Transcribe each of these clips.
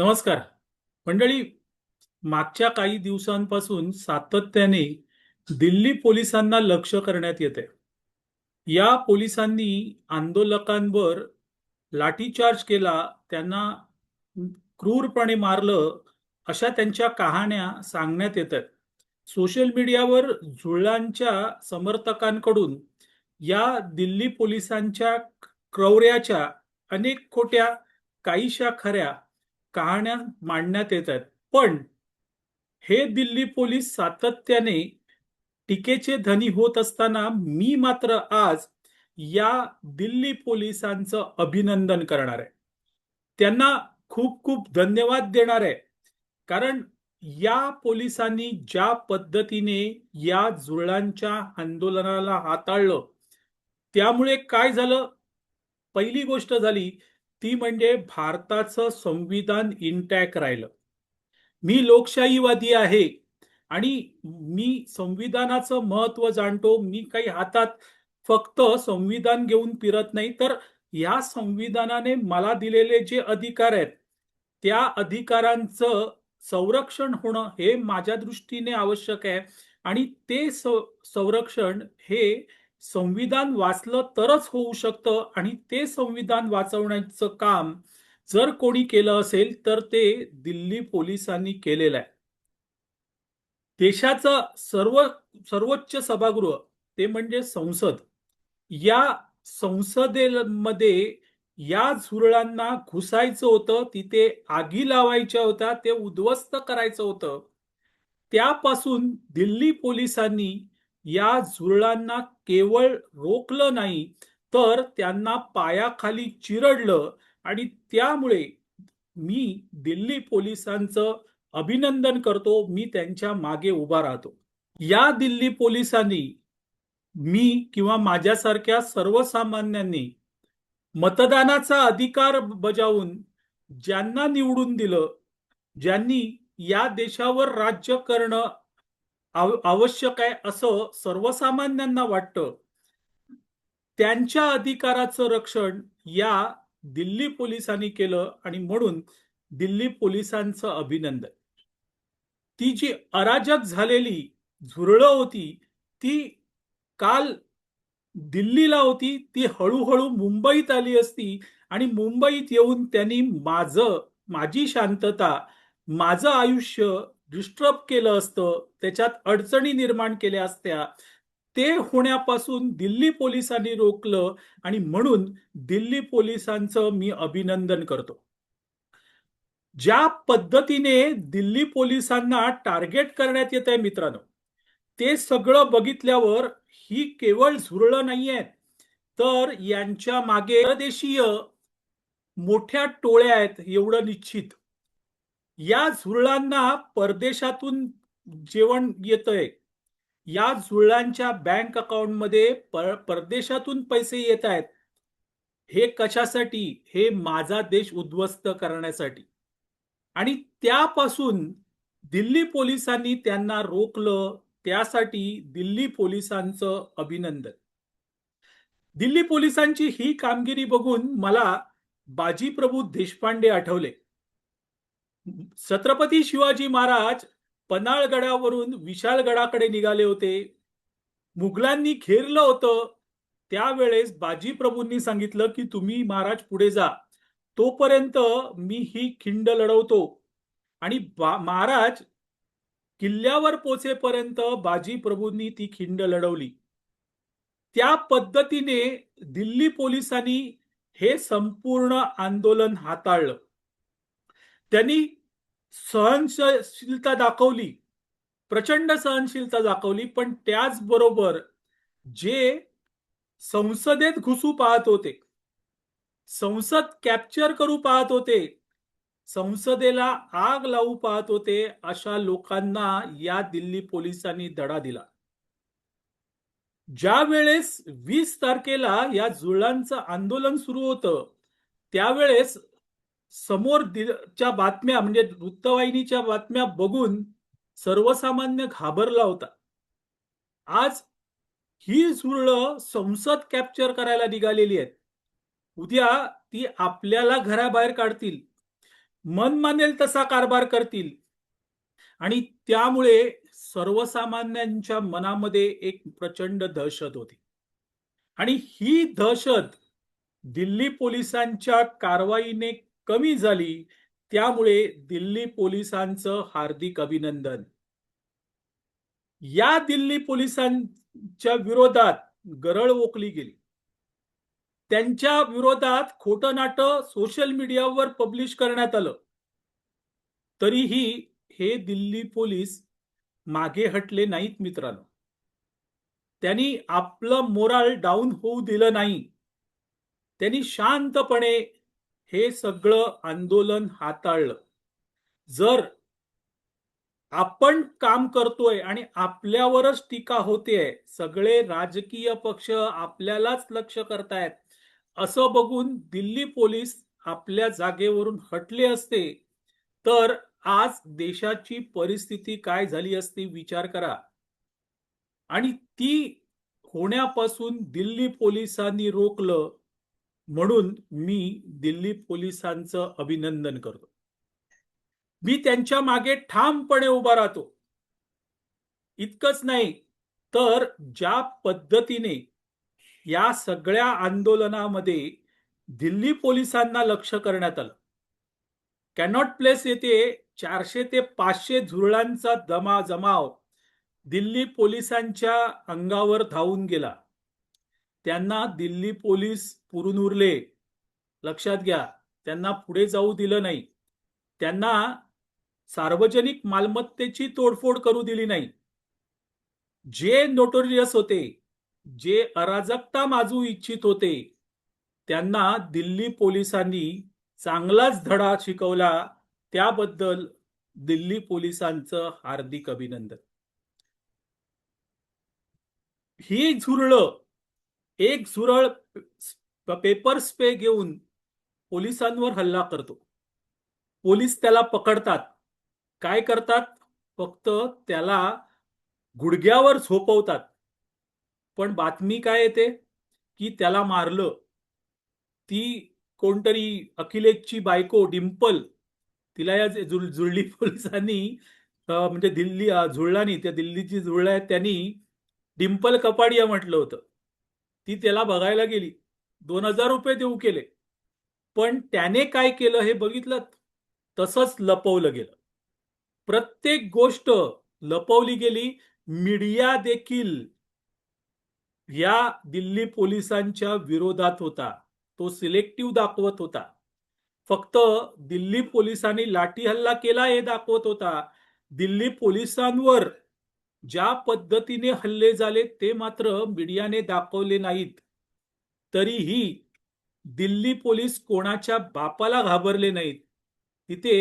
नमस्कार मंडळी. मागच्या काही दिवसांपासून सातत्याने दिल्ली पोलिसांना लक्ष करण्यात येते. या पोलिसांनी आंदोलकांवर लाठीचार्ज केला, त्यांना क्रूरपणे मारलं, अशा त्यांच्या कहाण्या सांगण्यात येतात. सोशल मीडियावर झुळांच्या समर्थकांकडून या दिल्ली पोलिसांच्या क्रौर्याच्या अनेक खोट्या, काहीशा खऱ्या कहाण्या मांडण्यात येत आहेत. पण हे दिल्ली पोलीस सातत्याने टीकेचे धनी होत असताना मी मात्र आज या दिल्ली पोलिसांचं अभिनंदन करणार आहे. त्यांना खूप खूप धन्यवाद देणार आहे. कारण या पोलिसांनी ज्या पद्धतीने या जुळांच्या आंदोलनाला हाताळलं, त्यामुळे काय झालं? पहिली गोष्ट झाली ती म्हणजे भारताचं संविधान इंटॅक्ट राहिलं. मी लोकशाहीवादी आहे आणि मी संविधानाचं महत्व जाणतो. मी काही हातात फक्त संविधान घेऊन फिरत नाही, तर या संविधानाने मला दिलेले जे अधिकार आहेत त्या अधिकारांचं संरक्षण होणं हे माझ्या दृष्टीने आवश्यक आहे. आणि ते संरक्षण हे संविधान वाचलं तरच होऊ शकतं. आणि ते संविधान वाचवण्याचं काम जर कोणी केलं असेल तर ते दिल्ली पोलिसांनी केलेलं आहे. देशाचं सर्वोच्च सभागृह ते म्हणजे संसद. या संसदेमध्ये या झुरळांना घुसायचं होतं, तिथे आगी लावायच्या होत्या, ते उद्ध्वस्त करायचं होतं. त्यापासून दिल्ली पोलिसांनी या झुरळांना केवळ रोखलं नाही, तर त्यांना पायाखाली चिरडलं. आणि त्यामुळे मी दिल्ली पोलिसांचं अभिनंदन करतो. मी त्यांच्या मागे उभा राहतो. या दिल्ली पोलिसांनी मी किंवा माझ्यासारख्या सर्वसामान्यांनी मतदानाचा अधिकार बजावून ज्यांना निवडून दिलं, ज्यांनी या देशावर राज्य करणं आवश्यक आहे असं सर्वसामान्यांना वाटतं, त्यांच्या अधिकाराचं रक्षण या दिल्ली पोलिसांनी केलं. आणि म्हणून दिल्ली पोलिसांचं अभिनंदन. ती जी अराजक झालेली झुरळं होती ती काल दिल्लीला होती, ती हळूहळू मुंबईत आली असती आणि मुंबईत येऊन त्यांनी माझी शांतता, माझं आयुष्य डिस्टर्ब केलं असतं, त्याच्यात अडचणी निर्माण केल्या असत्या. ते होण्यापासून दिल्ली पोलिसांनी रोखलं. आणि म्हणून दिल्ली पोलिसांचं मी अभिनंदन करतो. ज्या पद्धतीने दिल्ली पोलिसांना टार्गेट करण्यात येत आहे मित्रांनो, ते सगळं बघितल्यावर ही केवळ झुरळं नाहीये, तर यांच्या मागे परदेशीय मोठ्या टोळ्या आहेत एवढं निश्चित. या झुरळांना परदेशातून जेवण येतंय. या झुरळांच्या बँक अकाउंटमध्ये परदेशातून पैसे येत आहेत. हे कशासाठी? हे माझा देश उद्ध्वस्त करण्यासाठी. आणि त्यापासून दिल्ली पोलिसांनी त्यांना रोखलं. त्यासाठी दिल्ली पोलिसांचं अभिनंदन. दिल्ली पोलिसांची ही कामगिरी बघून मला बाजीप्रभू देशपांडे आठवले. छत्रपती शिवाजी महाराज पन्हाळगडावरून विशाळगडाकडे निघाले होते. मुघलांनी घेरलं होतं. त्यावेळेस बाजीप्रभूंनी सांगितलं की तुम्ही महाराज पुढे जा, तोपर्यंत मी ही खिंड लढवतो. आणि महाराज किल्ल्यावर पोचेपर्यंत बाजीप्रभूंनी ती खिंड लढवली. त्या पद्धतीने दिल्ली पोलिसांनी हे संपूर्ण आंदोलन हाताळलं. त्यांनी सहनशीलता दाखवली, प्रचंड सहनशीलता दाखवली. पण त्याचबरोबर जे संसदेत घुसू पाहत होते, संसद कॅप्चर करू पाहत होते, संसदेला आग लावू पाहत होते, अशा लोकांना या दिल्ली पोलिसांनी धडा दिला. ज्या वेळेस 20 तारखेला या जुळांचं आंदोलन सुरू होतं, त्यावेळेस समोरच्या बातम्या म्हणजे वृत्तवाहिनीच्या बातम्या बघून सर्वसामान्य घाबरला होता. आज ही झुरळं संसद कॅप्चर करायला निघालेली आहेत. उद्या ती आपल्याला घराबाहेर काढतील. मन मानेल तसा कारभार करतील आणि त्यामुळे सर्वसामान्यांच्या मनामध्ये एक प्रचंड दहशत होती आणि ही दहशत दिल्ली पोलिसांच्या कारवाईने कमी झाली. त्यामुळे दिल्ली पोलिसांचं हार्दिक अभिनंदन. या दिल्ली पोलिसांच्या विरोधात गरळ ओकली गेली. त्यांच्या विरोधात खोटं नाटं सोशल मीडियावर पब्लिश करण्यात आलं. तरीही हे दिल्ली पोलीस मागे हटले नाहीत मित्रांनो. त्यांनी आपलं मोराल डाऊन होऊ दिलं नाही. त्यांनी शांतपणे हे सगळं आंदोलन हाताळलं. जर आपण काम करतोय आणि आपल्यावरच टीका होतेय, सगळे राजकीय पक्ष आपल्यालाच लक्ष करतायत, असं बघून दिल्ली पोलीस आपल्या जागेवरून हटले असते, तर आज देशाची परिस्थिती काय झाली असती विचार करा. आणि ती होण्यापासून दिल्ली पोलिसांनी रोखलं, म्हणून मी दिल्ली पोलिसांचं अभिनंदन करतो. मी त्यांच्या मागे ठामपणे उभा राहतो. इतकंच नाही, तर ज्या पद्धतीने या सगळ्या आंदोलनामध्ये दिल्ली पोलिसांना लक्ष करण्यात आलं. कॅनॉट प्लेस येथे 400 ते 500 झुरळांचा जमाव दिल्ली पोलिसांच्या अंगावर धावून गेला. त्यांना दिल्ली पोलीस पुरून उरले. लक्षात घ्या, त्यांना पुढे जाऊ दिलं नाही. त्यांना सार्वजनिक मालमत्तेची तोडफोड करू दिली नाही. जे नोटोरियस होते, जे अराजकता माजू इच्छित होते, त्यांना दिल्ली पोलिसांनी चांगलाच धडा शिकवला. त्याबद्दल दिल्ली पोलिसांचं हार्दिक अभिनंदन. ही झुरळं, एक झुरळ पेपर स्प्रे घेऊन पोलिसांवर हल्ला करतो. पोलीस त्याला पकडतात. काय करतात? फक्त त्याला गुडघ्यावर झोपवतात. पण बातमी काय येते की त्याला मारलं. ती कोणतरी अखिलेशची बायको डिंपल, तिला या जुळली पोलिसांनी म्हणजे दिल्ली जुळलानी, त्या दिल्लीची जुळल्या त्यांनी डिंपल कपाडिया म्हटलं होतं. ती त्याला बघायला गेली. 2000 रुपये देऊ केले. पण त्याने काय केलं हे बघितलं? तसंच लपवलं गेलं. प्रत्येक गोष्ट लपवली गेली. मीडिया देखील या दिल्ली पोलिसांच्या विरोधात होता. तो सिलेक्टिव्ह दाखवत होता. फक्त दिल्ली पोलिसांनी लाठी हल्ला केला हे दाखवत होता. दिल्ली पोलिसांवर ज्या पद्धतीने हल्ले झाले ते मात्र मीडियाने दाखवले नाहीत. तरीही दिल्ली पोलीस कोणाच्या बापाला घाबरले नाहीत. तिथे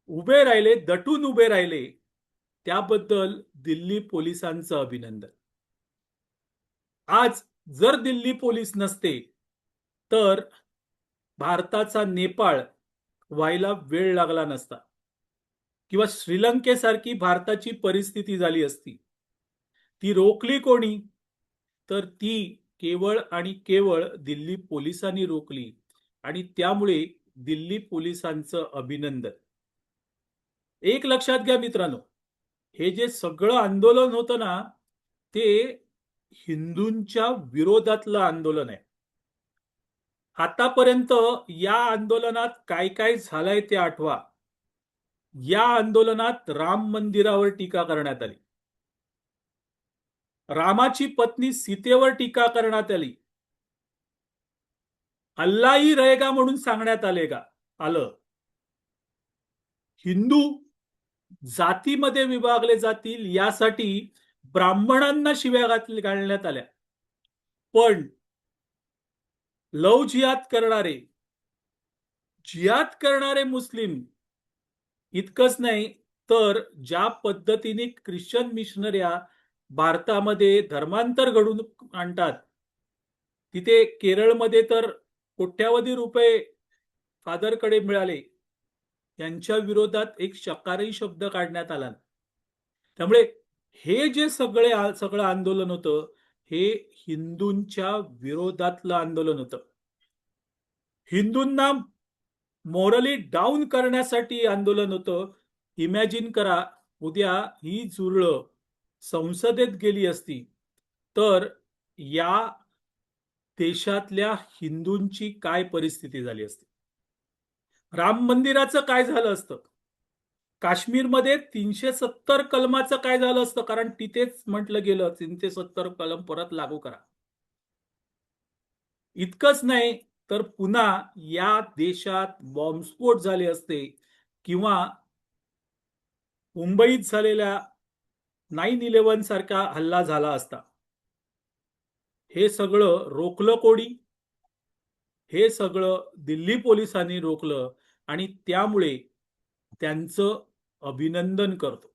उभे राहिले, दटून उभे राहिले. त्याबद्दल दिल्ली पोलिसांचं अभिनंदन. आज जर दिल्ली पोलीस नसते, तर भारताचा नेपाळ व्हायला वेळ लागला नसता किंवा श्रीलंकेसारखी भारताची परिस्थिती झाली असती. ती रोखली कोणी? तर ती केवळ आणि केवळ दिल्ली पोलिसांनी रोखली आणि त्यामुळे दिल्ली पोलिसांचं अभिनंदन. एक लक्षात घ्या मित्रांनो, हे जे सगळं आंदोलन होतं ना, ते हिंदूंच्या विरोधातलं आंदोलन आहे. आतापर्यंत या आंदोलनात काय काय झालंय ते आठवा. या आंदोलनात राम मंदिरावर टीका करण्यात आली. रामाची पत्नी सीतेवर टीका करण्यात आली. अल्लाह ही रहेगा म्हणून सांगण्यात आलं. हिंदू जातीमध्ये विभागले जातील यासाठी ब्राह्मणांना शिव्या घालण्यात आल्या. पण लव जिहाद करणारे मुस्लिम इतकंच नाही, तर ज्या पद्धतीने ख्रिश्चन मिशनऱ्या भारतामध्ये धर्मांतर घडून आणतात, तिथे केरळमध्ये तर कोट्यावधी रुपये फादरकडे मिळाले, यांच्या विरोधात एक शकारी शब्द काढण्यात आला. त्यामुळे हे जे सगळं आंदोलन होतं, हे हिंदूंच्या विरोधातलं आंदोलन होतं. हिंदूंना मोरली डाऊन करण्यासाठी आंदोलन होतं. इमॅजिन करा, उद्या ही झुरळं संसदेत गेली असती तर या देशातल्या हिंदूंची काय परिस्थिती झाली असती. राम मंदिराचं काय झालं असतं. काश्मीरमध्ये 370 कलमाचं काय झालं असतं, कारण तिथेच म्हटलं गेलं 370 कलम परत लागू करा. इतकंच नाही तर पुन्हा या देशात बॉम्बस्फोट झाले असते किंवा मुंबईत झालेल्या 9/11 सारखा हल्ला झाला असता. हे सगळं रोखलं कोणी? हे सगळं दिल्ली पोलिसांनी रोखलं आणि त्यामुळे त्यांचं अभिनंदन करतो.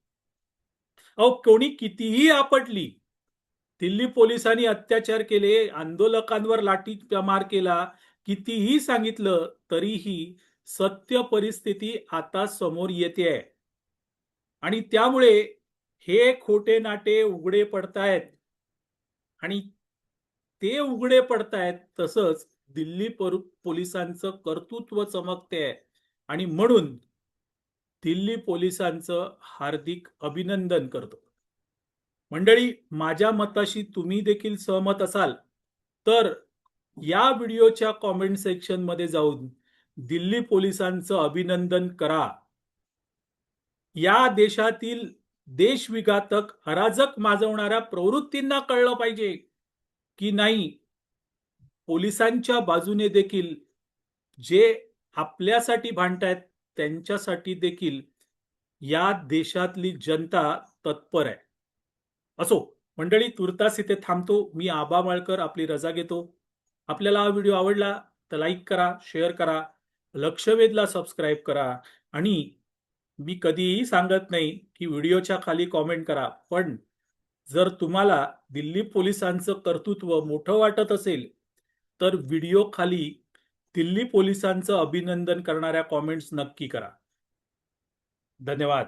अहो, कोणी कितीही आपटली, दिल्ली पोलिसांनी अत्याचार केले, आंदोलकांवर लाठीमार केला, कितीही सांगितलं तरीही सत्य परिस्थिती आता समोर येते आणि त्यामुळे हे खोटे नाटे उघडे पडतायत आणि ते उघडे पडतायत. तसंच दिल्ली पोलिसांचं कर्तृत्व चमकते आणि म्हणून दिल्ली पोलिसांचं हार्दिक अभिनंदन करतो. मंडळी, माझ्या मताशी तुम्ही देखील सहमत असाल तर या व्हिडिओच्या कॉमेंट सेक्शन मध्ये जाऊन दिल्ली पोलिसांचं अभिनंदन करा. या देशातील देशविघातक अराजक माजवणाऱ्या प्रवृत्तींना कळलं पाहिजे की नाही, पोलिसांच्या बाजूने देखील जे आपल्यासाठी भांडतायत त्यांच्यासाठी देखील या देशातली जनता तत्पर आहे. असो मंडळी, तुर्तास इथे थांबतो. मी आबा माळकर आपली रजा घेतो. आपल्याला हा व्हिडिओ आवडला तर लाईक करा, शेअर करा, लक्षवेधला सबस्क्राईब करा आणि मी कधीही सांगत नाही की व्हिडिओच्या खाली कॉमेंट करा, पण जर तुम्हाला दिल्ली पोलिसांचं कर्तृत्व मोठं वाटत असेल तर व्हिडिओ खाली दिल्ली पोलिसांचं अभिनंदन करणाऱ्या कॉमेंट्स नक्की करा. धन्यवाद.